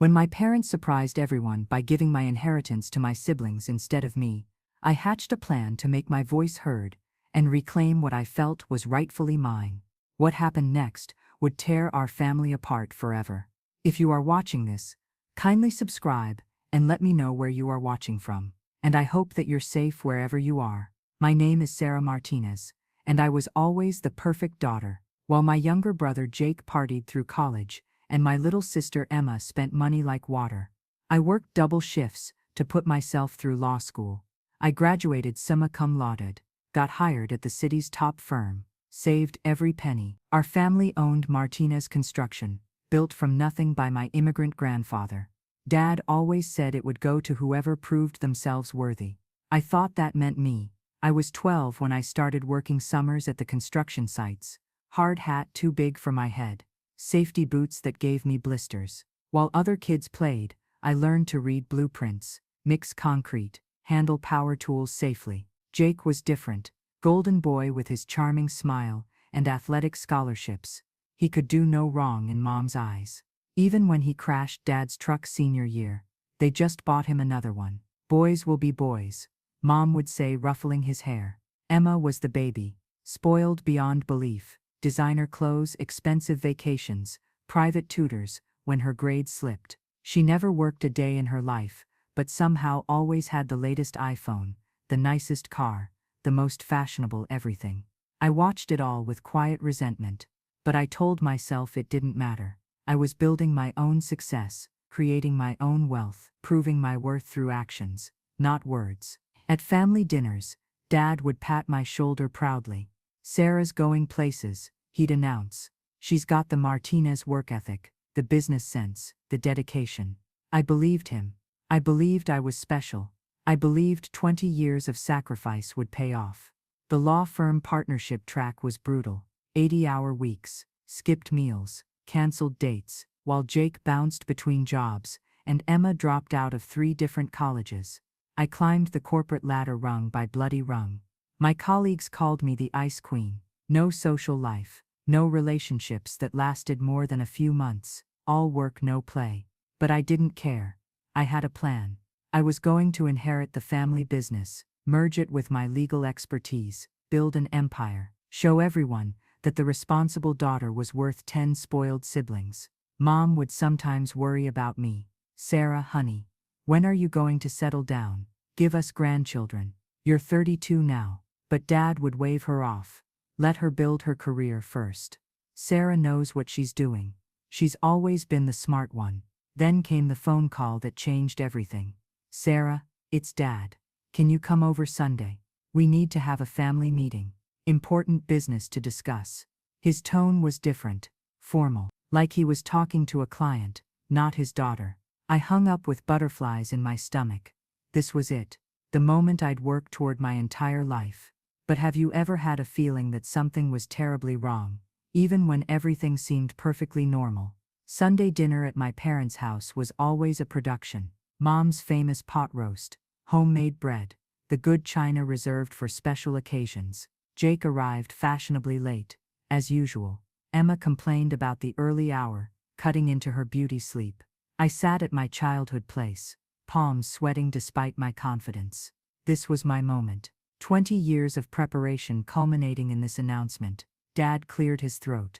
When my parents surprised everyone by giving my inheritance to my siblings instead of me, I hatched a plan to make my voice heard and reclaim what I felt was rightfully mine. What happened next would tear our family apart forever. If you are watching this, kindly subscribe and let me know where you are watching from. And I hope that you're safe wherever you are. My name is Sarah Martinez, and I was always the perfect daughter. While my younger brother Jake partied through college, and my little sister Emma spent money like water, I worked double shifts to put myself through law school. I graduated summa cum laude, got hired at the city's top firm, saved every penny. Our family owned Martinez Construction, built from nothing by my immigrant grandfather. Dad always said it would go to whoever proved themselves worthy. I thought that meant me. I was 12 when I started working summers at the construction sites. Hard hat too big for my head. Safety boots that gave me blisters. While other kids played, I learned to read blueprints, mix concrete, handle power tools safely. Jake was different. Golden boy with his charming smile and athletic scholarships. He could do no wrong in Mom's eyes. Even when he crashed Dad's truck senior year, they just bought him another one. Boys will be boys, Mom would say, ruffling his hair. Emma was the baby, spoiled beyond belief. Designer clothes, expensive vacations, private tutors when her grades slipped. She never worked a day in her life, but somehow always had the latest iPhone, the nicest car, the most fashionable everything. I watched it all with quiet resentment, but I told myself it didn't matter. I was building my own success, creating my own wealth, proving my worth through actions, not words. At family dinners, Dad would pat my shoulder proudly. "Sarah's going places," he'd announce. "She's got the Martinez work ethic, the business sense, the dedication." I believed him. I believed I was special. I believed 20 years of sacrifice would pay off. The law firm partnership track was brutal. 80-hour weeks, skipped meals, canceled dates, while Jake bounced between jobs and Emma dropped out of 3 different colleges. I climbed the corporate ladder rung by bloody rung. My colleagues called me the Ice Queen. No social life, no relationships that lasted more than a few months, all work, no play. But I didn't care. I had a plan. I was going to inherit the family business, merge it with my legal expertise, build an empire, show everyone that the responsible daughter was worth 10 spoiled siblings. Mom would sometimes worry about me. "Sarah, honey, when are you going to settle down? Give us grandchildren. You're 32 now." But Dad would wave her off. "Let her build her career first. Sarah knows what she's doing. She's always been the smart one." Then came the phone call that changed everything. "Sarah, it's Dad. Can you come over Sunday? We need to have a family meeting. Important business to discuss." His tone was different, formal, like he was talking to a client, not his daughter. I hung up with butterflies in my stomach. This was it, the moment I'd worked toward my entire life. But have you ever had a feeling that something was terribly wrong, even when everything seemed perfectly normal? Sunday dinner at my parents' house was always a production. Mom's famous pot roast, homemade bread, the good china reserved for special occasions. Jake arrived fashionably late, as usual. Emma complained about the early hour, cutting into her beauty sleep. I sat at my childhood place, palms sweating despite my confidence. This was my moment. 20 years of preparation culminating in this announcement. Dad cleared his throat.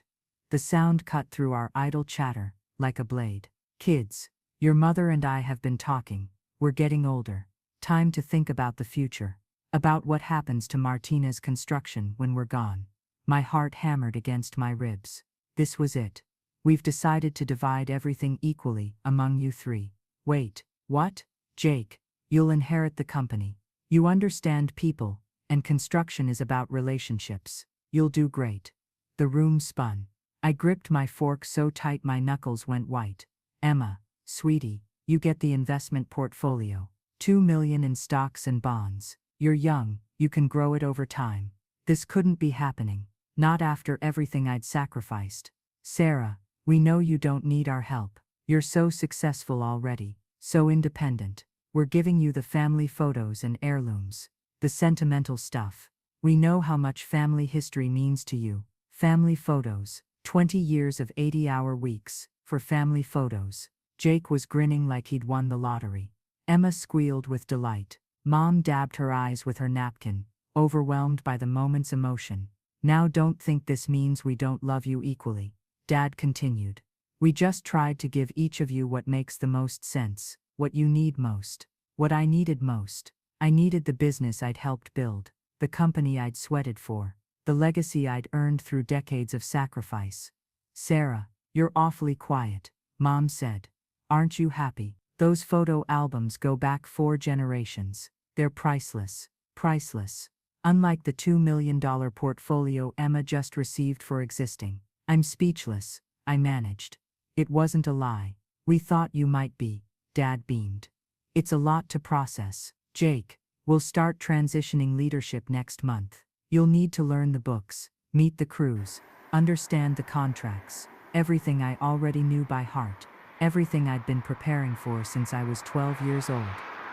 The sound cut through our idle chatter, like a blade. "Kids, your mother and I have been talking. We're getting older. Time to think about the future. About what happens to Martinez Construction when we're gone." My heart hammered against my ribs. This was it. "We've decided to divide everything equally among you 3. "Wait, what?" "Jake, you'll inherit the company. You understand people, and construction is about relationships. You'll do great." The room spun. I gripped my fork so tight my knuckles went white. "Emma, sweetie, you get the investment portfolio. 2 million in stocks and bonds. You're young, you can grow it over time." This couldn't be happening. Not after everything I'd sacrificed. "Sarah, we know you don't need our help. You're so successful already, so independent. We're giving you the family photos and heirlooms. The sentimental stuff. We know how much family history means to you. Family photos. 20 years of 80-hour weeks for family photos. Jake was grinning like he'd won the lottery. Emma squealed with delight. Mom dabbed her eyes with her napkin, overwhelmed by the moment's emotion. Now don't think this means we don't love you equally, Dad continued. We just tried to give each of you what makes the most sense, what you need most. What I needed most. I needed the business I'd helped build, the company I'd sweated for, the legacy I'd earned through decades of sacrifice. Sarah, you're awfully quiet, Mom said. Aren't you happy? Those photo albums go back 4 generations. They're priceless. Priceless. Unlike the $2 million portfolio Emma just received for existing. I'm speechless, I managed. It wasn't a lie. We thought you might be, Dad beamed. It's a lot to process, Jake. We'll start transitioning leadership next month. You'll need to learn the books, meet the crews, understand the contracts, everything I already knew by heart, everything I'd been preparing for since I was 12 years old.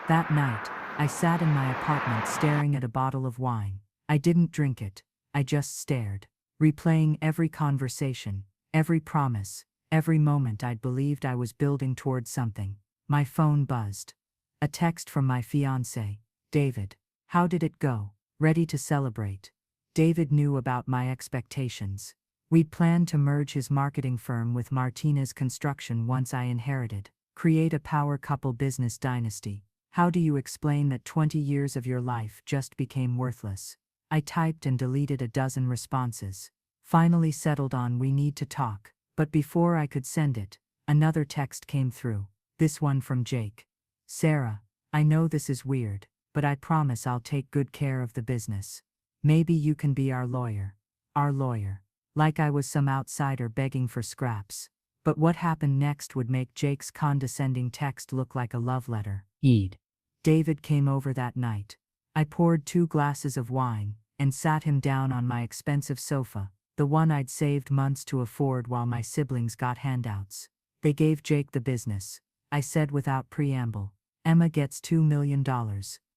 That night, I sat in my apartment staring at a bottle of wine. I didn't drink it, I just stared, replaying every conversation, every promise, every moment I'd believed I was building towards something. My phone buzzed. A text from my fiancé, David. How did it go? Ready to celebrate. David knew about my expectations. We'd planned to merge his marketing firm with Martinez Construction once I inherited, create a power couple business dynasty. How do you explain that 20 years of your life just became worthless? I typed and deleted a dozen responses. Finally settled on we need to talk, but before I could send it, another text came through, this one from Jake. Sarah, I know this is weird, but I promise I'll take good care of the business. Maybe you can be our lawyer. Our lawyer. Like I was some outsider begging for scraps. But what happened next would make Jake's condescending text look like a love letter. David came over that night. I poured 2 glasses of wine and sat him down on my expensive sofa, the one I'd saved months to afford while my siblings got handouts. They gave Jake the business. I said without preamble. Emma gets $2 million.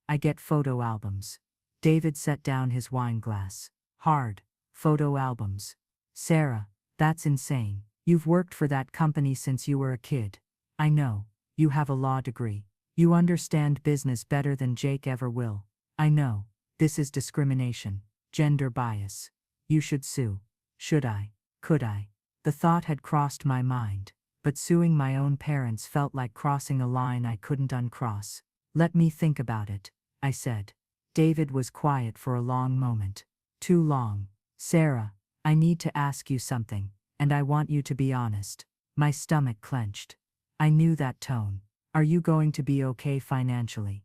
I get photo albums. David set down his wine glass. Hard. Photo albums. Sarah, that's insane. You've worked for that company since you were a kid. I know. You have a law degree. You understand business better than Jake ever will. I know. This is discrimination. Gender bias. You should sue. Should I? Could I? The thought had crossed my mind. But suing my own parents felt like crossing a line I couldn't uncross. Let me think about it, I said. David was quiet for a long moment. Too long. Sarah, I need to ask you something, and I want you to be honest. My stomach clenched. I knew that tone. Are you going to be okay financially?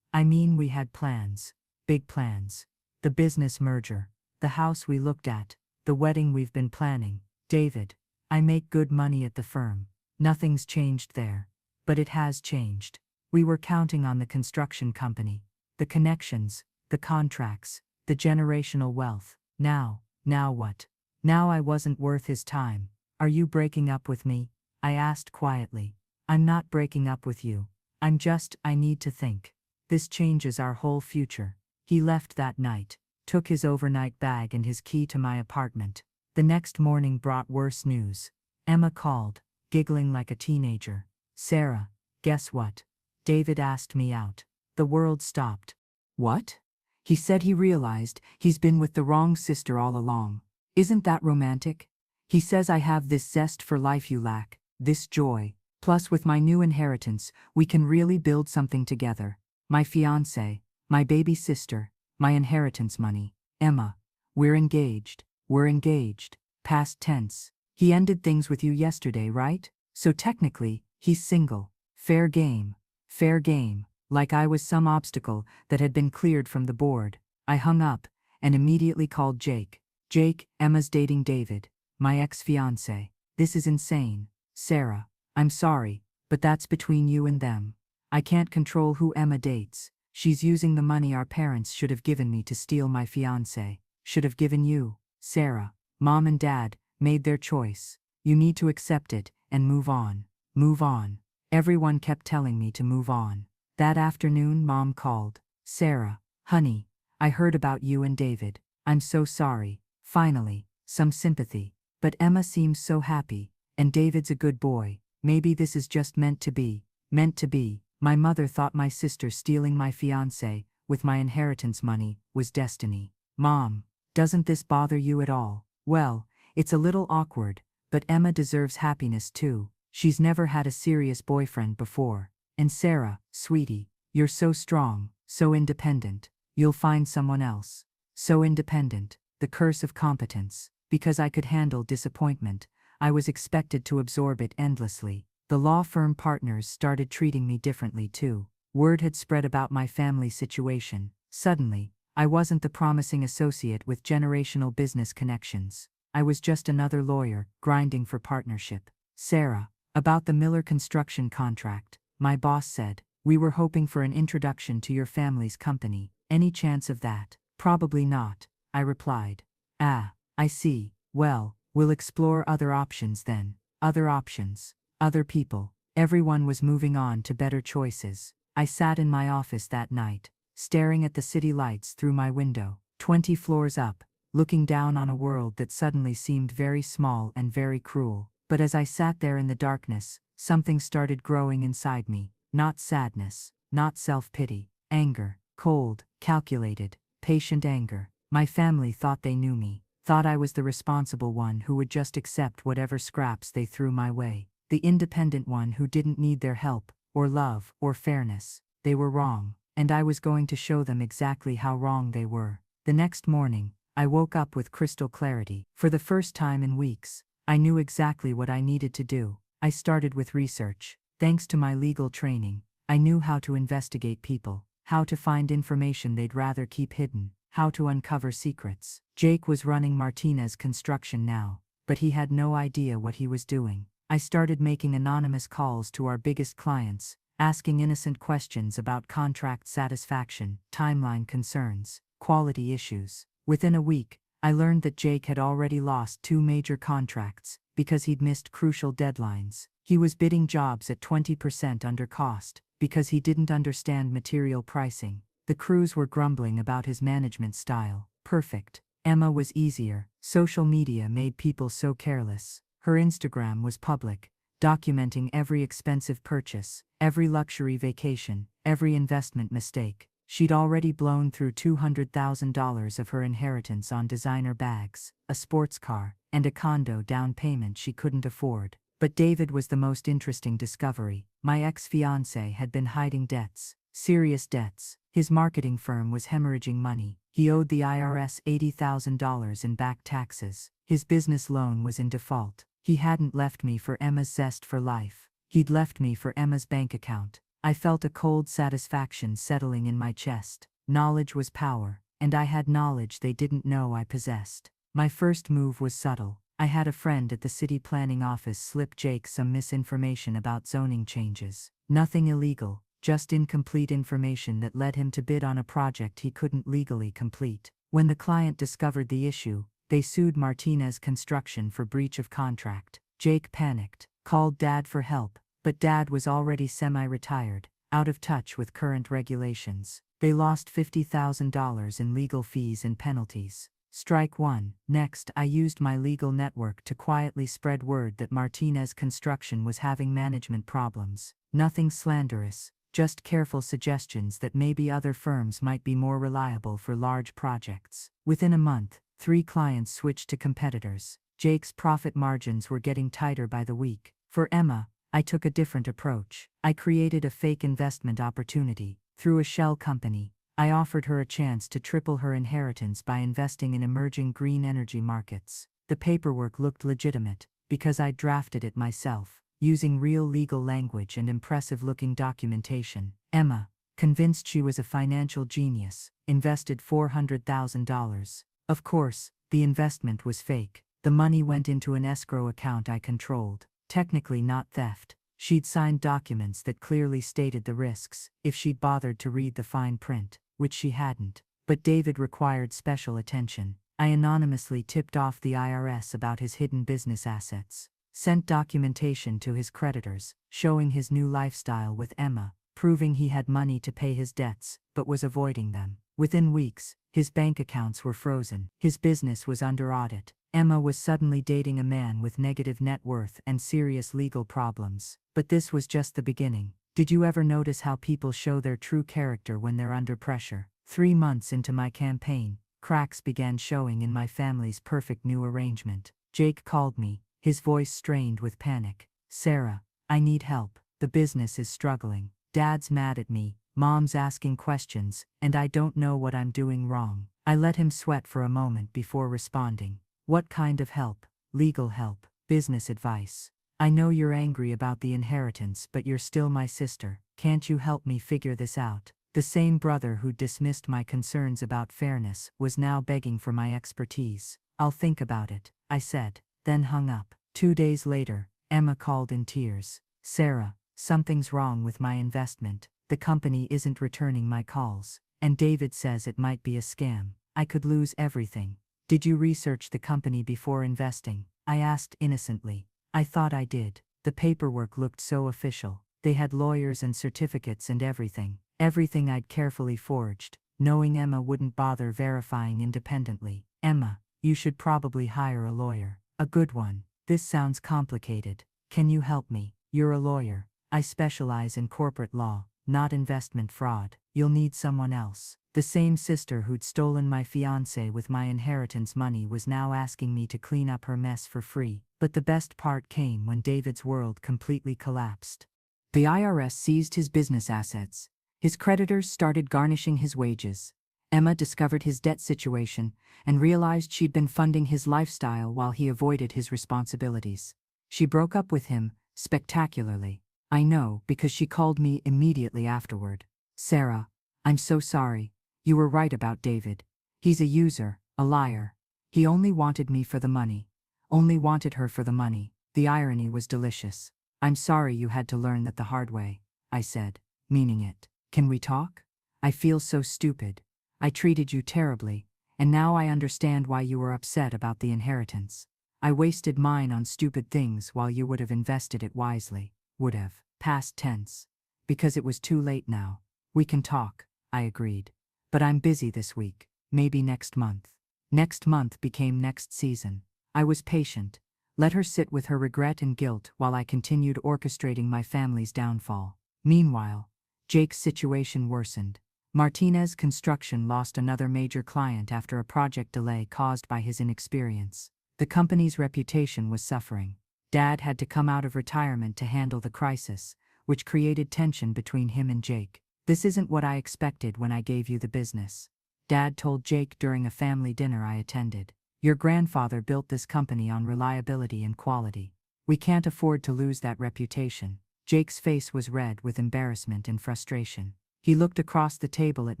I mean, we had plans. Big plans. The business merger. The house we looked at. The wedding we've been planning. David, I make good money at the firm. Nothing's changed there. But it has changed. We were counting on the construction company. The connections, the contracts, the generational wealth. Now what? Now I wasn't worth his time. Are you breaking up with me? I asked quietly. I'm not breaking up with you. I need to think. This changes our whole future. He left that night, took his overnight bag and his key to my apartment. The next morning brought worse news. Emma called, giggling like a teenager. Sarah, guess what? David asked me out. The world stopped. What? He said he realized he's been with the wrong sister all along. Isn't that romantic? He says I have this zest for life you lack, this joy. Plus with my new inheritance, we can really build something together. My fiancé, my baby sister, my inheritance money. Emma, we're engaged. We're engaged. Past tense. He ended things with you yesterday, right? So technically, he's single. Fair game. Fair game. Like I was some obstacle that had been cleared from the board. I hung up and immediately called Jake. Jake, Emma's dating David, my ex-fiancé. This is insane. Sarah, I'm sorry, but that's between you and them. I can't control who Emma dates. She's using the money our parents should have given me to steal my fiancé. Should have given you. Sarah, Mom and Dad made their choice. You need to accept it and move on. Move on. Everyone kept telling me to move on. That afternoon, Mom called. Sarah, honey, I heard about you and David. I'm so sorry. Finally, some sympathy. But Emma seems so happy, and David's a good boy. Maybe this is just meant to be. Meant to be. My mother thought my sister stealing my fiancé, with my inheritance money, was destiny. Mom, doesn't this bother you at all? Well, it's a little awkward, but Emma deserves happiness too. She's never had a serious boyfriend before. And Sarah, sweetie, you're so strong, so independent. You'll find someone else. So independent, the curse of competence. Because I could handle disappointment, I was expected to absorb it endlessly. The law firm partners started treating me differently too. Word had spread about my family situation. Suddenly, I wasn't the promising associate with generational business connections. I was just another lawyer, grinding for partnership. Sarah, about the Miller construction contract, my boss said, we were hoping for an introduction to your family's company. Any chance of that? Probably not, I replied. Ah, I see. Well, we'll explore other options then. Other options. Other people. Everyone was moving on to better choices. I sat in my office that night, staring at the city lights through my window, 20 floors up, looking down on a world that suddenly seemed very small and very cruel. But as I sat there in the darkness, something started growing inside me. Not sadness, not self-pity, anger, cold, calculated, patient anger. My family thought they knew me, thought I was the responsible one who would just accept whatever scraps they threw my way, the independent one who didn't need their help, or love, or fairness. They were wrong, and I was going to show them exactly how wrong they were. The next morning, I woke up with crystal clarity. For the first time in weeks, I knew exactly what I needed to do. I started with research. Thanks to my legal training, I knew how to investigate people, how to find information they'd rather keep hidden, how to uncover secrets. Jake was running Martinez Construction now, but he had no idea what he was doing. I started making anonymous calls to our biggest clients, asking innocent questions about contract satisfaction, timeline concerns, quality issues. Within a week, I learned that Jake had already lost 2 major contracts because he'd missed crucial deadlines. He was bidding jobs at 20% under cost because he didn't understand material pricing. The crews were grumbling about his management style. Perfect. Emma was easier. Social media made people so careless. Her Instagram was public, documenting every expensive purchase, every luxury vacation, every investment mistake. She'd already blown through $200,000 of her inheritance on designer bags, a sports car, and a condo down payment she couldn't afford. But David was the most interesting discovery. My ex-fiancé had been hiding debts, serious debts. His marketing firm was hemorrhaging money. He owed the IRS $80,000 in back taxes. His business loan was in default. He hadn't left me for Emma's zest for life. He'd left me for Emma's bank account. I felt a cold satisfaction settling in my chest. Knowledge was power, and I had knowledge they didn't know I possessed. My first move was subtle. I had a friend at the city planning office slip Jake some misinformation about zoning changes. Nothing illegal, just incomplete information that led him to bid on a project he couldn't legally complete. When the client discovered the issue, they sued Martinez Construction for breach of contract. Jake panicked, called Dad for help, but Dad was already semi-retired, out of touch with current regulations. They lost $50,000 in legal fees and penalties. Strike one. Next, I used my legal network to quietly spread word that Martinez Construction was having management problems. Nothing slanderous, just careful suggestions that maybe other firms might be more reliable for large projects. Within a month, 3 clients switched to competitors. Jake's profit margins were getting tighter by the week. For Emma, I took a different approach. I created a fake investment opportunity. Through a shell company, I offered her a chance to triple her inheritance by investing in emerging green energy markets. The paperwork looked legitimate, because I drafted it myself, using real legal language and impressive-looking documentation. Emma, convinced she was a financial genius, invested $400,000. Of course, the investment was fake. The money went into an escrow account I controlled. Technically not theft. She'd signed documents that clearly stated the risks, if she'd bothered to read the fine print, which she hadn't. But David required special attention. I anonymously tipped off the IRS about his hidden business assets, sent documentation to his creditors, showing his new lifestyle with Emma, proving he had money to pay his debts, but was avoiding them. Within weeks, his bank accounts were frozen. His business was under audit. Emma was suddenly dating a man with negative net worth and serious legal problems. But this was just the beginning. Did you ever notice how people show their true character when they're under pressure? 3 months into my campaign, cracks began showing in my family's perfect new arrangement. Jake called me, his voice strained with panic. "Sarah, I need help. The business is struggling. Dad's mad at me, Mom's asking questions, and I don't know what I'm doing wrong." I let him sweat for a moment before responding. "What kind of help? Legal help? Business advice? I know you're angry about the inheritance, but you're still my sister. Can't you help me figure this out?" The same brother who dismissed my concerns about fairness was now begging for my expertise. "I'll think about it," I said, then hung up. 2 days later, Emma called in tears. "Sarah, something's wrong with my investment. The company isn't returning my calls, and David says it might be a scam. I could lose everything." "Did you research the company before investing?" I asked innocently. "I thought I did. The paperwork looked so official. They had lawyers and certificates and everything. Everything I'd carefully forged, knowing Emma wouldn't bother verifying independently." "Emma, you should probably hire a lawyer. A good one. This sounds complicated. Can you help me? You're a lawyer. I specialize in corporate law, not investment fraud. You'll need someone else." The same sister who'd stolen my fiancé with my inheritance money was now asking me to clean up her mess for free. But the best part came when David's world completely collapsed. The IRS seized his business assets. His creditors started garnishing his wages. Emma discovered his debt situation and realized she'd been funding his lifestyle while he avoided his responsibilities. She broke up with him, spectacularly. I know, because she called me immediately afterward. "Sarah, I'm so sorry. You were right about David. He's a user, a liar. He only wanted me for the money. Only wanted her for the money." The irony was delicious. "I'm sorry you had to learn that the hard way," I said, meaning it. "Can we talk? I feel so stupid. I treated you terribly, and now I understand why you were upset about the inheritance. I wasted mine on stupid things while you would have invested it wisely." Would have. Past tense. Because it was too late now. "We can talk," I agreed. "But I'm busy this week. Maybe next month." Next month became next season. I was patient, let her sit with her regret and guilt while I continued orchestrating my family's downfall. Meanwhile, Jake's situation worsened. Martinez Construction lost another major client after a project delay caused by his inexperience. The company's reputation was suffering. Dad had to come out of retirement to handle the crisis, which created tension between him and Jake. "This isn't what I expected when I gave you the business," Dad told Jake during a family dinner I attended. "Your grandfather built this company on reliability and quality. We can't afford to lose that reputation." Jake's face was red with embarrassment and frustration. He looked across the table at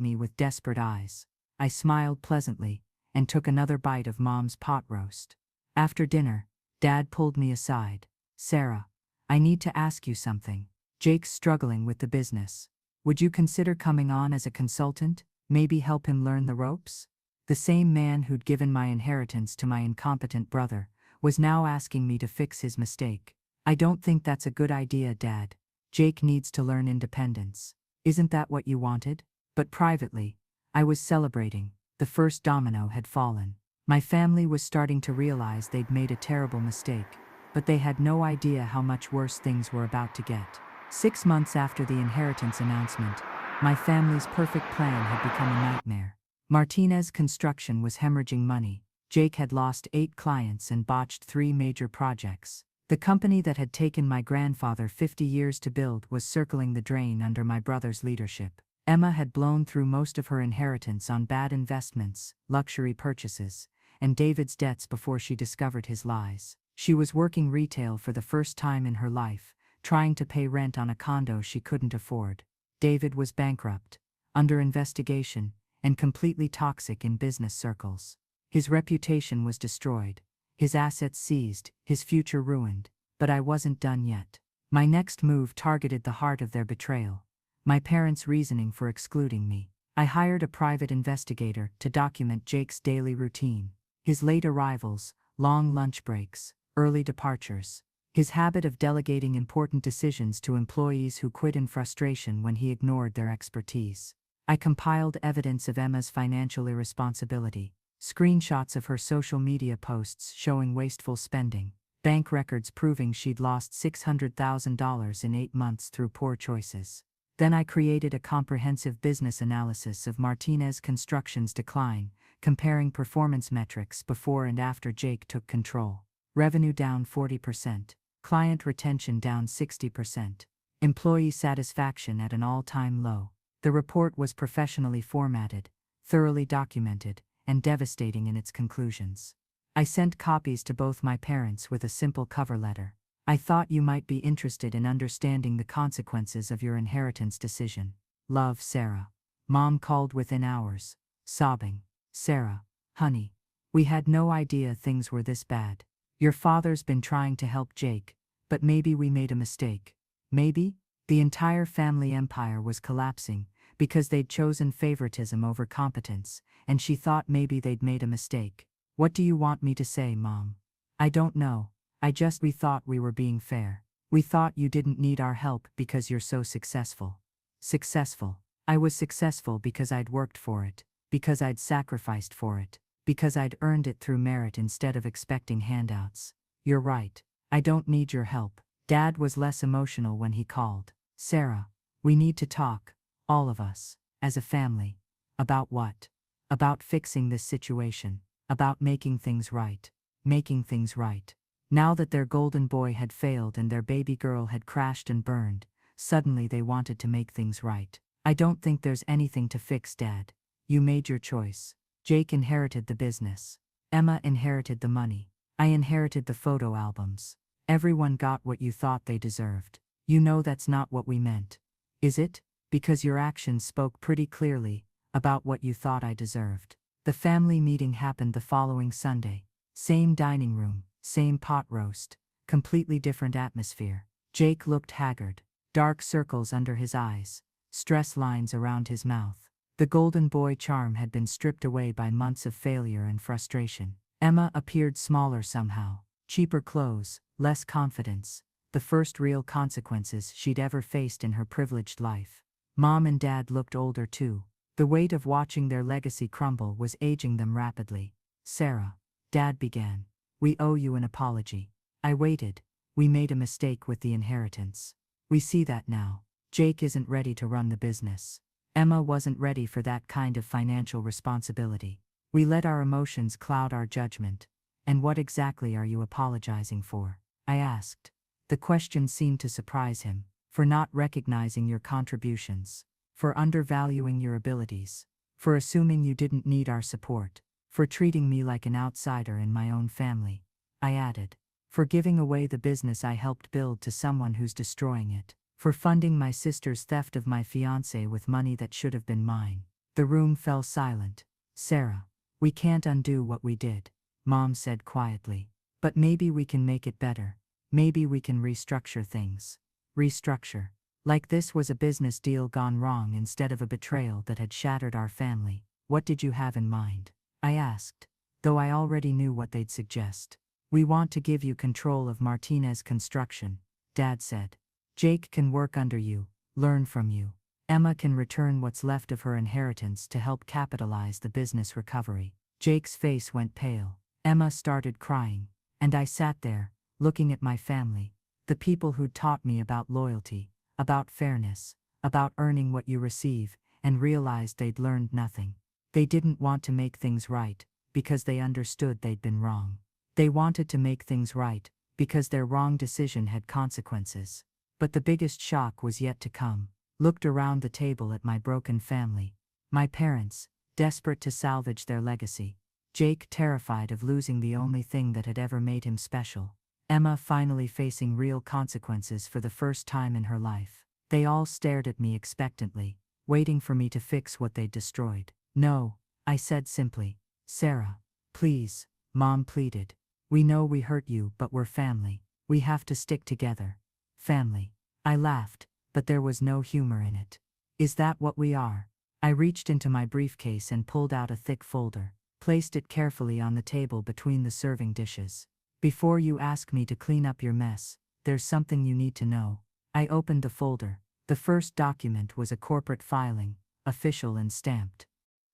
me with desperate eyes. I smiled pleasantly and took another bite of Mom's pot roast. After dinner, Dad pulled me aside. "Sarah, I need to ask you something. Jake's struggling with the business. Would you consider coming on as a consultant, maybe help him learn the ropes?" The same man who'd given my inheritance to my incompetent brother was now asking me to fix his mistake. "I don't think that's a good idea, Dad. Jake needs to learn independence. Isn't that what you wanted?" But privately, I was celebrating. The first domino had fallen. My family was starting to realize they'd made a terrible mistake, but they had no idea how much worse things were about to get. 6 months after the inheritance announcement, my family's perfect plan had become a nightmare. Martinez Construction was hemorrhaging money. Jake had lost 8 clients and botched 3 major projects. The company that had taken my grandfather 50 years to build was circling the drain under my brother's leadership. Emma had blown through most of her inheritance on bad investments, luxury purchases, and David's debts before she discovered his lies. She was working retail for the first time in her life, trying to pay rent on a condo she couldn't afford. David was bankrupt, under investigation, and completely toxic in business circles. His reputation was destroyed, his assets seized, his future ruined. But I wasn't done yet. My next move targeted the heart of their betrayal, my parents' reasoning for excluding me. I hired a private investigator to document Jake's daily routine. His late arrivals, long lunch breaks, early departures. His habit of delegating important decisions to employees who quit in frustration when he ignored their expertise. I compiled evidence of Emma's financial irresponsibility, Screenshots of her social media posts showing wasteful spending. Bank records proving she'd lost $600,000 in 8 months through poor choices. Then I created a comprehensive business analysis of Martinez Construction's decline, comparing performance metrics before and after Jake took control. Revenue down 40%. Client retention down 60%. Employee satisfaction at an all-time low. The report was professionally formatted, thoroughly documented, and devastating in its conclusions. I sent copies to both my parents with a simple cover letter. I thought you might be interested in understanding the consequences of your inheritance decision. Love, Sarah. Mom called within hours, sobbing. Sarah, honey, we had no idea things were this bad. Your father's been trying to help Jake, but maybe we made a mistake. Maybe? The entire family empire was collapsing because they'd chosen favoritism over competence, and she thought maybe they'd made a mistake. What do you want me to say, Mom? I don't know. We thought we were being fair. We thought you didn't need our help because you're so successful. Successful. I was successful because I'd worked for it, because I'd sacrificed for it, because I'd earned it through merit instead of expecting handouts. You're right. I don't need your help. Dad was less emotional when he called. Sarah, we need to talk, all of us, as a family. About what? About fixing this situation. About making things right. Making things right. Now that their golden boy had failed and their baby girl had crashed and burned, suddenly they wanted to make things right. I don't think there's anything to fix, Dad. You made your choice. Jake inherited the business. Emma inherited the money. I inherited the photo albums. Everyone got what you thought they deserved. You know that's not what we meant. Is it? Because your actions spoke pretty clearly about what you thought I deserved. The family meeting happened the following Sunday. Same dining room, same pot roast, completely different atmosphere. Jake looked haggard, dark circles under his eyes, stress lines around his mouth. The golden boy charm had been stripped away by months of failure and frustration. Emma appeared smaller somehow. Cheaper clothes, less confidence, the first real consequences she'd ever faced in her privileged life. Mom and Dad looked older too. The weight of watching their legacy crumble was aging them rapidly. Sarah, Dad began, we owe you an apology. I waited. We made a mistake with the inheritance. We see that now. Jake isn't ready to run the business. Emma wasn't ready for that kind of financial responsibility. We let our emotions cloud our judgment. And what exactly are you apologizing for? I asked. The question seemed to surprise him. For not recognizing your contributions. For undervaluing your abilities. For assuming you didn't need our support. For treating me like an outsider in my own family. I added. For giving away the business I helped build to someone who's destroying it. For funding my sister's theft of my fiancé with money that should have been mine. The room fell silent. Sarah, we can't undo what we did, Mom said quietly. But maybe we can make it better. Maybe we can restructure things. Restructure. Like this was a business deal gone wrong instead of a betrayal that had shattered our family. What did you have in mind? I asked, though I already knew what they'd suggest. We want to give you control of Martinez Construction, Dad said. Jake can work under you, learn from you. Emma can return what's left of her inheritance to help capitalize the business recovery. Jake's face went pale. Emma started crying, and I sat there, looking at my family, the people who'd taught me about loyalty, about fairness, about earning what you receive, and realized they'd learned nothing. They didn't want to make things right, because they understood they'd been wrong. They wanted to make things right, because their wrong decision had consequences. But the biggest shock was yet to come. Looked around the table at my broken family. My parents, desperate to salvage their legacy. Jake terrified of losing the only thing that had ever made him special. Emma finally facing real consequences for the first time in her life. They all stared at me expectantly, waiting for me to fix what they'd destroyed. No, I said simply. Sarah, please, Mom pleaded. We know we hurt you, but we're family. We have to stick together. Family. I laughed, but there was no humor in it. Is that what we are? I reached into my briefcase and pulled out a thick folder, placed it carefully on the table between the serving dishes. Before you ask me to clean up your mess, there's something you need to know. I opened the folder. The first document was a corporate filing, official and stamped.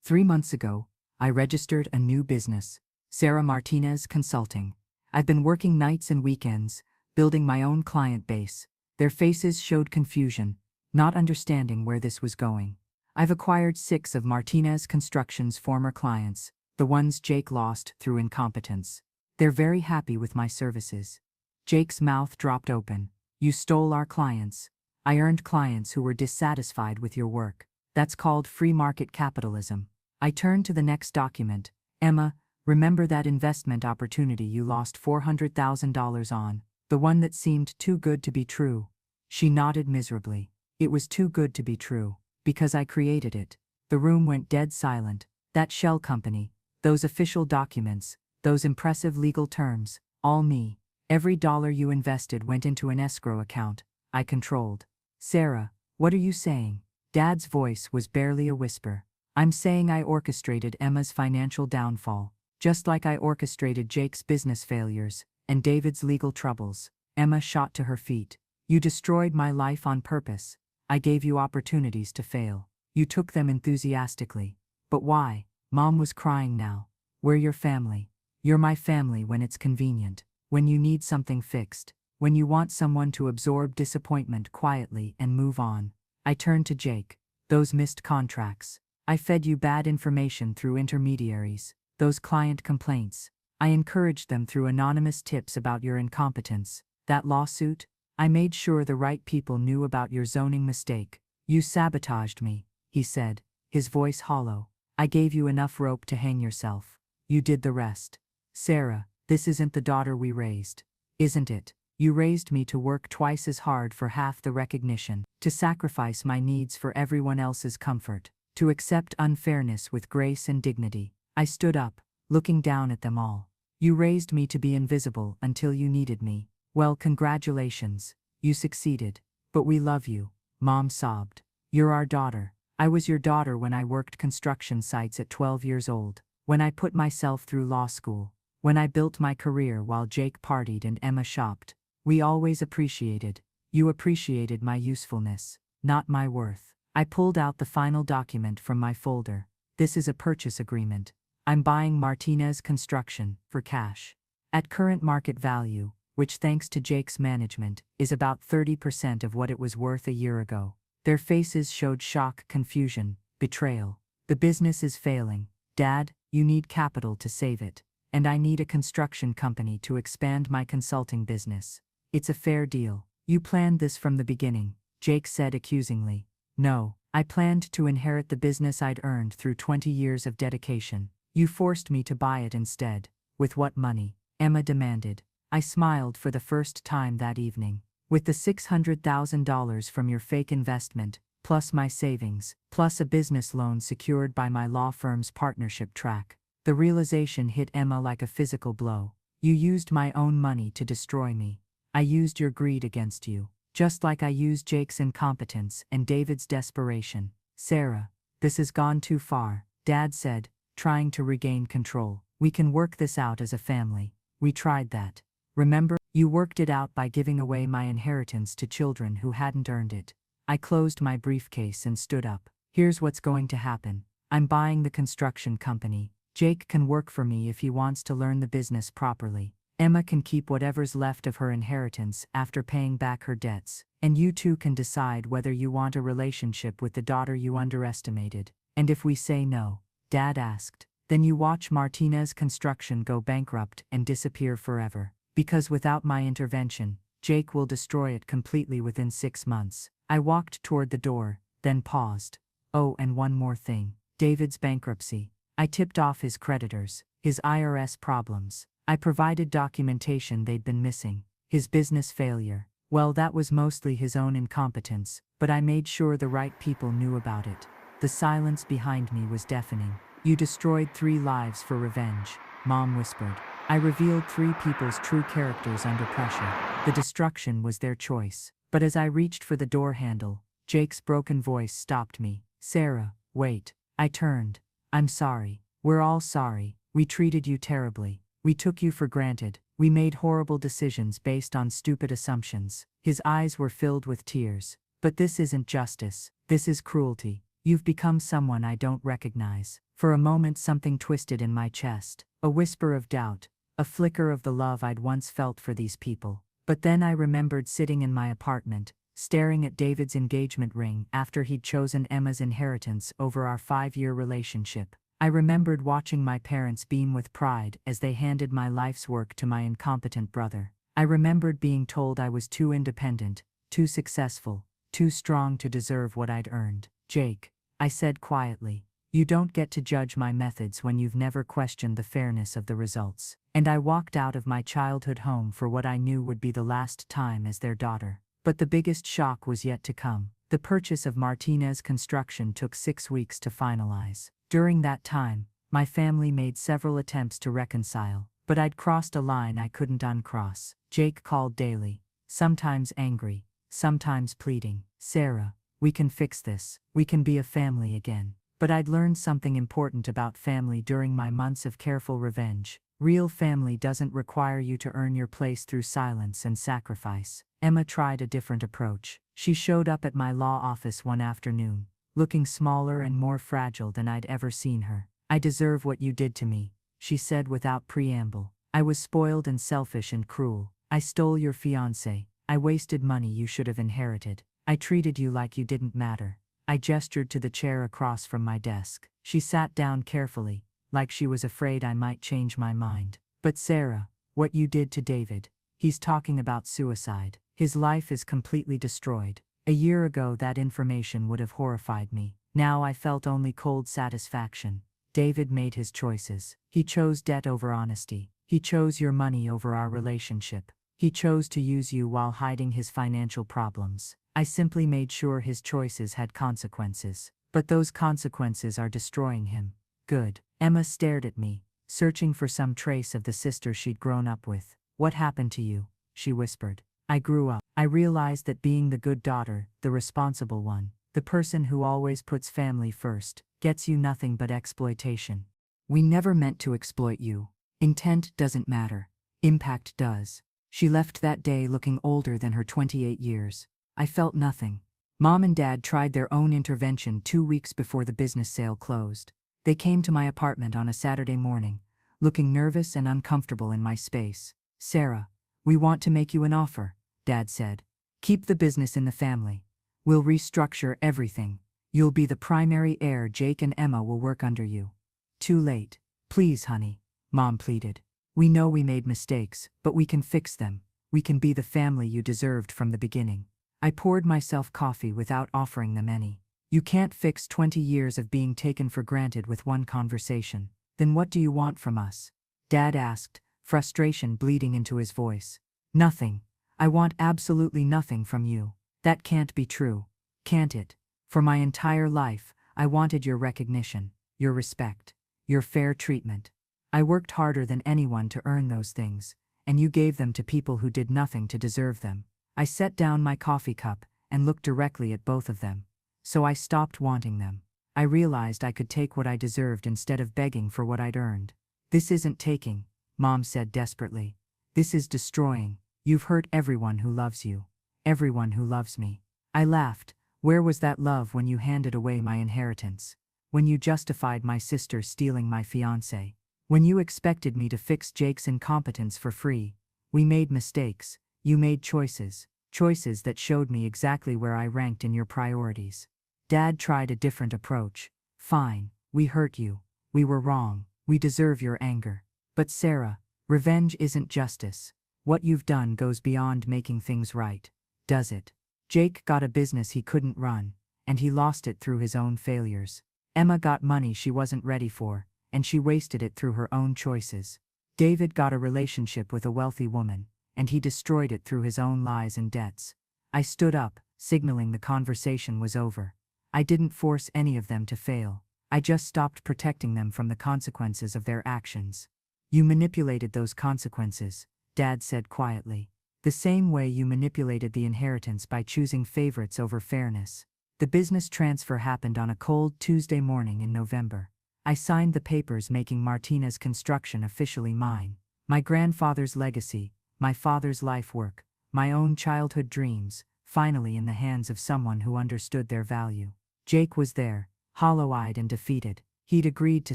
3 months ago, I registered a new business, Sarah Martinez Consulting. I've been working nights and weekends, building my own client base. Their faces showed confusion, not understanding where this was going. I've acquired 6 of Martinez Construction's former clients, the ones Jake lost through incompetence. They're very happy with my services. Jake's mouth dropped open. You stole our clients. I earned clients who were dissatisfied with your work. That's called free market capitalism. I turned to the next document. Emma, remember that investment opportunity you lost $400,000 on, the one that seemed too good to be true? She nodded miserably. It was too good to be true, because I created it. The room went dead silent. That shell company, those official documents, those impressive legal terms, all me. Every dollar you invested went into an escrow account I controlled. Sarah, what are you saying? Dad's voice was barely a whisper. I'm saying I orchestrated Emma's financial downfall, just like I orchestrated Jake's business failures and David's legal troubles. Emma shot to her feet. You destroyed my life on purpose. I gave you opportunities to fail. You took them enthusiastically. But why? Mom was crying now. We're your family. You're my family when it's convenient, when you need something fixed, when you want someone to absorb disappointment quietly and move on. I turned to Jake. Those missed contracts. I fed you bad information through intermediaries. Those client complaints. I encouraged them through anonymous tips about your incompetence. That lawsuit? I made sure the right people knew about your zoning mistake. You sabotaged me, he said, his voice hollow. I gave you enough rope to hang yourself. You did the rest. Sarah, this isn't the daughter we raised. Isn't it? You raised me to work twice as hard for half the recognition, to sacrifice my needs for everyone else's comfort, to accept unfairness with grace and dignity. I stood up, looking down at them all. You raised me to be invisible until you needed me. Well, congratulations. You succeeded. But we love you. Mom sobbed. You're our daughter. I was your daughter when I worked construction sites at 12 years old, when I put myself through law school, when I built my career while Jake partied and Emma shopped. We always appreciated. You appreciated my usefulness, not my worth. I pulled out the final document from my folder. This is a purchase agreement. I'm buying Martinez Construction for cash. At current market value, which thanks to Jake's management, is about 30% of what it was worth a year ago. Their faces showed shock, confusion, betrayal. The business is failing. Dad, you need capital to save it. And I need a construction company to expand my consulting business. It's a fair deal. You planned this from the beginning, Jake said accusingly. No, I planned to inherit the business I'd earned through 20 years of dedication. You forced me to buy it instead. With what money? Emma demanded. I smiled for the first time that evening. With the $600,000 from your fake investment, plus my savings, plus a business loan secured by my law firm's partnership track. The realization hit Emma like a physical blow. You used my own money to destroy me. I used your greed against you, just like I used Jake's incompetence and David's desperation. Sarah, this has gone too far, Dad said, trying to regain control. We can work this out as a family. We tried that. Remember, you worked it out by giving away my inheritance to children who hadn't earned it. I closed my briefcase and stood up. Here's what's going to happen. I'm buying the construction company. Jake can work for me if he wants to learn the business properly. Emma can keep whatever's left of her inheritance after paying back her debts. And you two can decide whether you want a relationship with the daughter you underestimated. And if we say no, Dad asked, then you watch Martinez Construction go bankrupt and disappear forever. Because without my intervention, Jake will destroy it completely within 6 months. I walked toward the door, then paused. Oh, and one more thing. David's bankruptcy. I tipped off his creditors, his IRS problems. I provided documentation they'd been missing. His business failure. Well, that was mostly his own incompetence, but I made sure the right people knew about it. The silence behind me was deafening. You destroyed 3 lives for revenge, Mom whispered. I revealed 3 people's true characters under pressure. The destruction was their choice. But as I reached for the door handle, Jake's broken voice stopped me. Sarah, wait. I turned. I'm sorry. We're all sorry. We treated you terribly. We took you for granted. We made horrible decisions based on stupid assumptions. His eyes were filled with tears. But this isn't justice. This is cruelty. You've become someone I don't recognize. For a moment something twisted in my chest, a whisper of doubt, a flicker of the love I'd once felt for these people. But then I remembered sitting in my apartment, staring at David's engagement ring after he'd chosen Emma's inheritance over our 5-year relationship. I remembered watching my parents beam with pride as they handed my life's work to my incompetent brother. I remembered being told I was too independent, too successful, too strong to deserve what I'd earned. "Jake," I said quietly, "you don't get to judge my methods when you've never questioned the fairness of the results." And I walked out of my childhood home for what I knew would be the last time as their daughter. But the biggest shock was yet to come. The purchase of Martinez Construction took 6 weeks to finalize. During that time, my family made several attempts to reconcile, but I'd crossed a line I couldn't uncross. Jake called daily, sometimes angry, sometimes pleading, "Sarah, we can fix this. We can be a family again." But I'd learned something important about family during my months of careful revenge. Real family doesn't require you to earn your place through silence and sacrifice. Emma tried a different approach. She showed up at my law office one afternoon, looking smaller and more fragile than I'd ever seen her. "I deserve what you did to me," she said without preamble. "I was spoiled and selfish and cruel. I stole your fiancé. I wasted money you should have inherited. I treated you like you didn't matter." I gestured to the chair across from my desk. She sat down carefully, like she was afraid I might change my mind. "But Sarah, what you did to David, he's talking about suicide. His life is completely destroyed. A year ago that information would have horrified me. Now I felt only cold satisfaction. David made his choices. He chose debt over honesty. He chose your money over our relationship. He chose to use you while hiding his financial problems. I simply made sure his choices had consequences. But those consequences are destroying him." "Good." Emma stared at me, searching for some trace of the sister she'd grown up with. "What happened to you?" she whispered. "I grew up. I realized that being the good daughter, the responsible one, the person who always puts family first, gets you nothing but exploitation. We never meant to exploit you. Intent doesn't matter. Impact does." She left that day looking older than her 28 years. I felt nothing. Mom and Dad tried their own intervention 2 weeks before the business sale closed. They came to my apartment on a Saturday morning, looking nervous and uncomfortable in my space. "Sarah, we want to make you an offer," Dad said. "Keep the business in the family. We'll restructure everything. You'll be the primary heir. Jake and Emma will work under you." "Too late. Please, honey," Mom pleaded. "We know we made mistakes, but we can fix them. We can be the family you deserved from the beginning." I poured myself coffee without offering them any. "You can't fix 20 years of being taken for granted with one conversation. Then what do you want from us?" Dad asked, frustration bleeding into his voice. "Nothing. I want absolutely nothing from you." "That can't be true, can't it? For my entire life, I wanted your recognition, your respect, your fair treatment. I worked harder than anyone to earn those things, and you gave them to people who did nothing to deserve them." I set down my coffee cup and looked directly at both of them. So I stopped wanting them. I realized I could take what I deserved instead of begging for what I'd earned. "This isn't taking," Mom said desperately. "This is destroying. You've hurt everyone who loves you. Everyone who loves me." I laughed. "Where was that love when you handed away my inheritance? When you justified my sister stealing my fiancé? When you expected me to fix Jake's incompetence for free? We made mistakes. You made choices. Choices that showed me exactly where I ranked in your priorities." Dad tried a different approach. "Fine, we hurt you. We were wrong. We deserve your anger. But Sarah, revenge isn't justice. What you've done goes beyond making things right, does it? Jake got a business he couldn't run, and he lost it through his own failures. Emma got money she wasn't ready for, and she wasted it through her own choices. David got a relationship with a wealthy woman, and he destroyed it through his own lies and debts." I stood up, signaling the conversation was over. I didn't force any of them to fail. I just stopped protecting them from the consequences of their actions. "You manipulated those consequences," Dad said quietly. "The same way you manipulated the inheritance by choosing favorites over fairness." The business transfer happened on a cold Tuesday morning in November. I signed the papers making Martinez Construction officially mine. My grandfather's legacy, my father's life work, my own childhood dreams, finally in the hands of someone who understood their value. Jake was there, hollow-eyed and defeated. He'd agreed to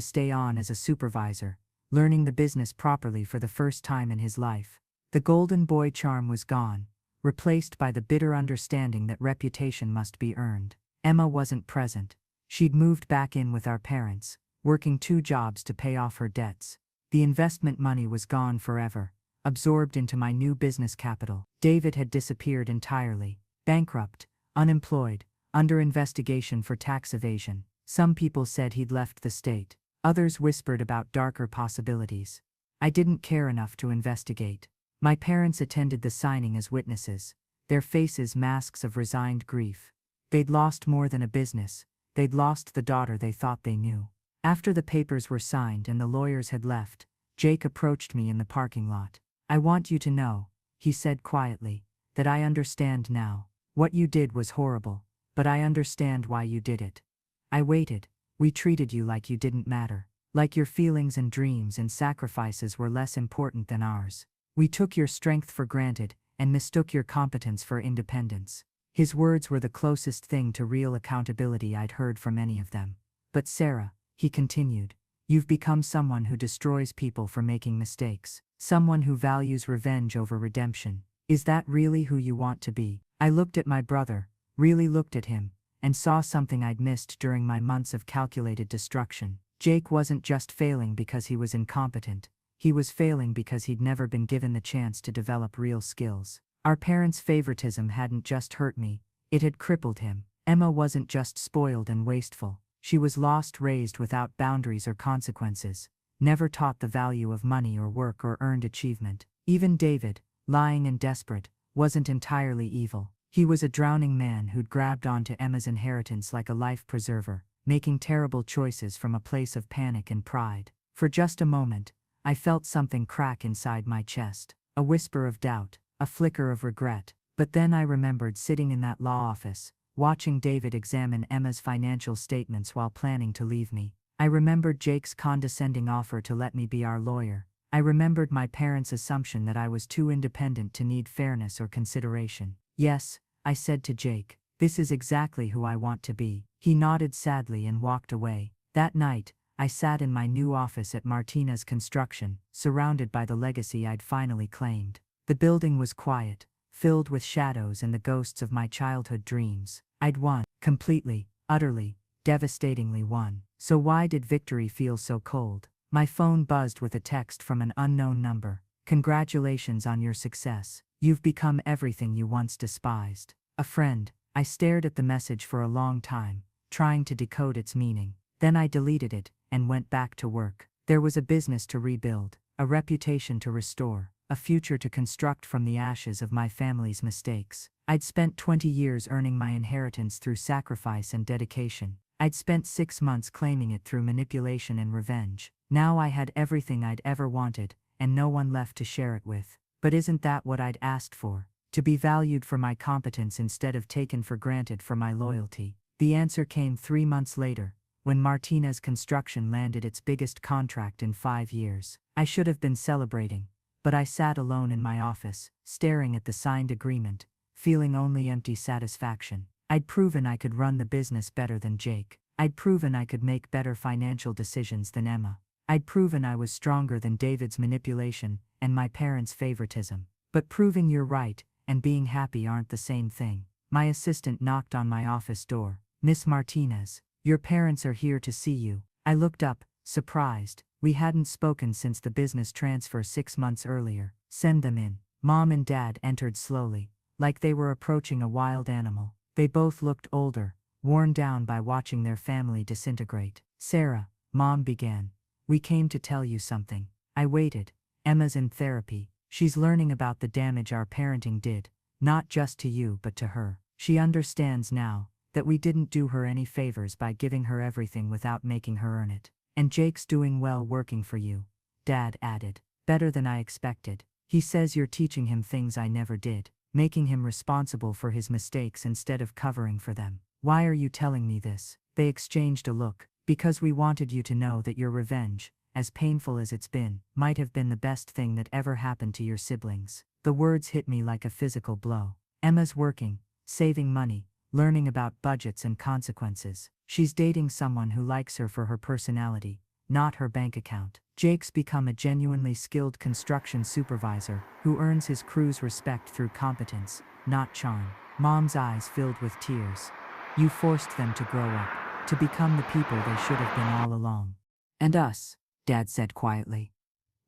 stay on as a supervisor, learning the business properly for the first time in his life. The golden boy charm was gone, replaced by the bitter understanding that reputation must be earned. Emma wasn't present. She'd moved back in with our parents, working 2 jobs to pay off her debts. The investment money was gone forever, absorbed into my new business capital. David had disappeared entirely, bankrupt, unemployed, under investigation for tax evasion. Some people said he'd left the state. Others whispered about darker possibilities. I didn't care enough to investigate. My parents attended the signing as witnesses, their faces masks of resigned grief. They'd lost more than a business. They'd lost the daughter they thought they knew. After the papers were signed and the lawyers had left, Jake approached me in the parking lot. "I want you to know," he said quietly, "that I understand now. What you did was horrible, but I understand why you did it. I waited. We treated you like you didn't matter, like your feelings and dreams and sacrifices were less important than ours. We took your strength for granted and mistook your competence for independence." His words were the closest thing to real accountability I'd heard from any of them. "But Sarah," he continued, "you've become someone who destroys people for making mistakes, someone who values revenge over redemption. Is that really who you want to be?" I looked at my brother, really looked at him, and saw something I'd missed during my months of calculated destruction. Jake wasn't just failing because he was incompetent. He was failing because he'd never been given the chance to develop real skills. Our parents' favoritism hadn't just hurt me, it had crippled him. Emma wasn't just spoiled and wasteful. She was lost, raised without boundaries or consequences, never taught the value of money or work or earned achievement. Even David, lying and desperate, wasn't entirely evil. He was a drowning man who'd grabbed onto Emma's inheritance like a life preserver, making terrible choices from a place of panic and pride. For just a moment, I felt something crack inside my chest, a whisper of doubt, a flicker of regret. But then I remembered sitting in that law office, watching David examine Emma's financial statements while planning to leave me. I remembered Jake's condescending offer to let me be our lawyer. I remembered my parents' assumption that I was too independent to need fairness or consideration. "Yes," I said to Jake, "this is exactly who I want to be." He nodded sadly and walked away. That night, I sat in my new office at Martinez Construction, surrounded by the legacy I'd finally claimed. The building was quiet, filled with shadows and the ghosts of my childhood dreams. I'd won, completely, utterly, devastatingly won. So why did victory feel so cold? My phone buzzed with a text from an unknown number. "Congratulations on your success. You've become everything you once despised. A friend." I stared at the message for a long time, trying to decode its meaning. Then I deleted it and went back to work. There was a business to rebuild, a reputation to restore, a future to construct from the ashes of my family's mistakes. I'd spent 20 years earning my inheritance through sacrifice and dedication. I'd spent 6 months claiming it through manipulation and revenge. Now I had everything I'd ever wanted, and no one left to share it with. But isn't that what I'd asked for? To be valued for my competence instead of taken for granted for my loyalty. The answer came 3 months later, when Martinez Construction landed its biggest contract in 5 years. I should have been celebrating, but I sat alone in my office, staring at the signed agreement, feeling only empty satisfaction. I'd proven I could run the business better than Jake. I'd proven I could make better financial decisions than Emma. I'd proven I was stronger than David's manipulation and my parents' favoritism. But proving you're right and being happy aren't the same thing. My assistant knocked on my office door. "Miss Martinez, your parents are here to see you." I looked up, surprised. We hadn't spoken since the business transfer 6 months earlier. "Send them in." Mom and Dad entered slowly, like they were approaching a wild animal. They both looked older, worn down by watching their family disintegrate. "Sarah," Mom began, "we came to tell you something." I waited. "Emma's in therapy. She's learning about the damage our parenting did, not just to you but to her. She understands now that we didn't do her any favors by giving her everything without making her earn it. And Jake's doing well working for you," Dad added. "Better than I expected. He says you're teaching him things I never did, making him responsible for his mistakes instead of covering for them." "Why are you telling me this?" They exchanged a look. "Because we wanted you to know that your revenge, as painful as it's been, might have been the best thing that ever happened to your siblings." The words hit me like a physical blow. Emma's working, saving money, learning about budgets and consequences. She's dating someone who likes her for her personality, not her bank account. Jake's become a genuinely skilled construction supervisor who earns his crew's respect through competence, not charm. Mom's eyes filled with tears. You forced them to grow up, to become the people they should have been all along. And us, Dad said quietly.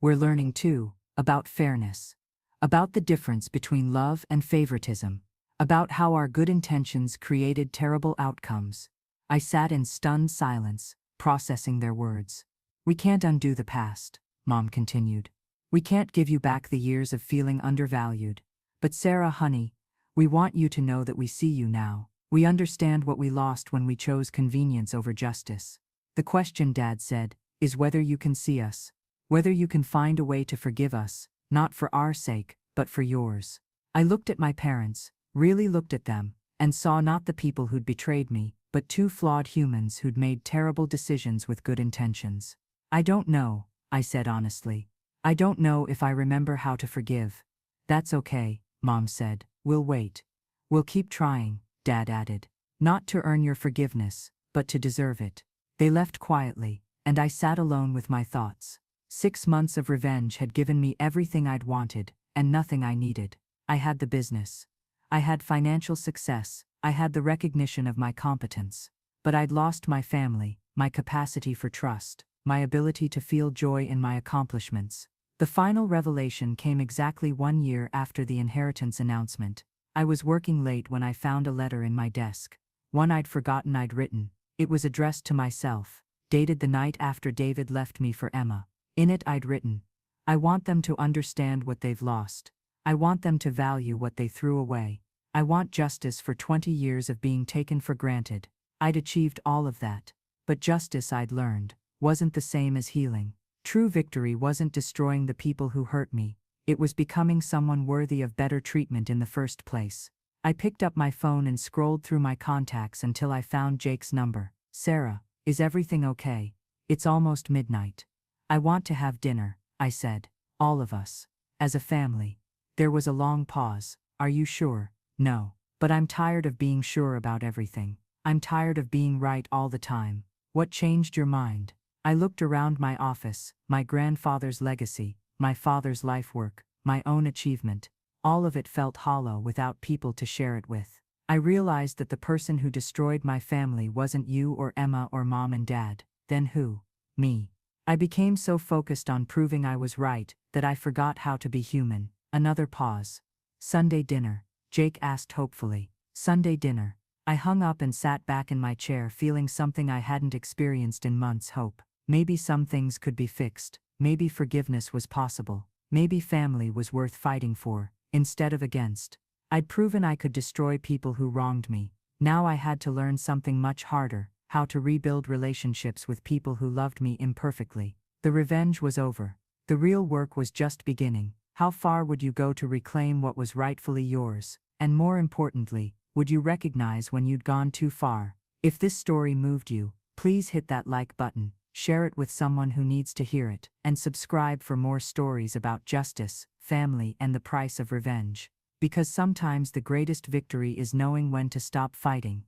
We're learning too, about fairness, about the difference between love and favoritism, about how our good intentions created terrible outcomes. I sat in stunned silence, processing their words. We can't undo the past, Mom continued. We can't give you back the years of feeling undervalued. But Sarah, honey, we want you to know that we see you now. We understand what we lost when we chose convenience over justice. The question, Dad said, is whether you can see us, whether you can find a way to forgive us, not for our sake, but for yours. I looked at my parents, really looked at them, and saw not the people who'd betrayed me, but two flawed humans who'd made terrible decisions with good intentions. I don't know, I said honestly. I don't know if I remember how to forgive. That's okay, Mom said. We'll wait. We'll keep trying, Dad added. Not to earn your forgiveness, but to deserve it. They left quietly, and I sat alone with my thoughts. 6 months of revenge had given me everything I'd wanted, and nothing I needed. I had the business. I had financial success. I had the recognition of my competence. But I'd lost my family, my capacity for trust, my ability to feel joy in my accomplishments. The final revelation came exactly 1 year after the inheritance announcement. I was working late when I found a letter in my desk, one I'd forgotten I'd written. It was addressed to myself, dated the night after David left me for Emma. In it I'd written, I want them to understand what they've lost. I want them to value what they threw away. I want justice for 20 years of being taken for granted. I'd achieved all of that. But justice, I'd learned, wasn't the same as healing. True victory wasn't destroying the people who hurt me. It was becoming someone worthy of better treatment in the first place. I picked up my phone and scrolled through my contacts until I found Jake's number. Sarah, is everything okay? It's almost midnight. I want to have dinner, I said. All of us. As a family. There was a long pause. Are you sure? No. But I'm tired of being sure about everything. I'm tired of being right all the time. What changed your mind? I looked around my office, my grandfather's legacy, my father's life work, my own achievement. All of it felt hollow without people to share it with. I realized that the person who destroyed my family wasn't you or Emma or Mom and Dad. Then who? Me. I became so focused on proving I was right that I forgot how to be human. Another pause. Sunday dinner, Jake asked hopefully. Sunday dinner. I hung up and sat back in my chair feeling something I hadn't experienced in months. Hope. Maybe some things could be fixed. Maybe forgiveness was possible. Maybe family was worth fighting for, instead of against. I'd proven I could destroy people who wronged me. Now I had to learn something much harder, how to rebuild relationships with people who loved me imperfectly. The revenge was over. The real work was just beginning. How far would you go to reclaim what was rightfully yours? And more importantly, would you recognize when you'd gone too far? If this story moved you, please hit that like button, share it with someone who needs to hear it, and subscribe for more stories about justice, family, and the price of revenge. Because sometimes the greatest victory is knowing when to stop fighting.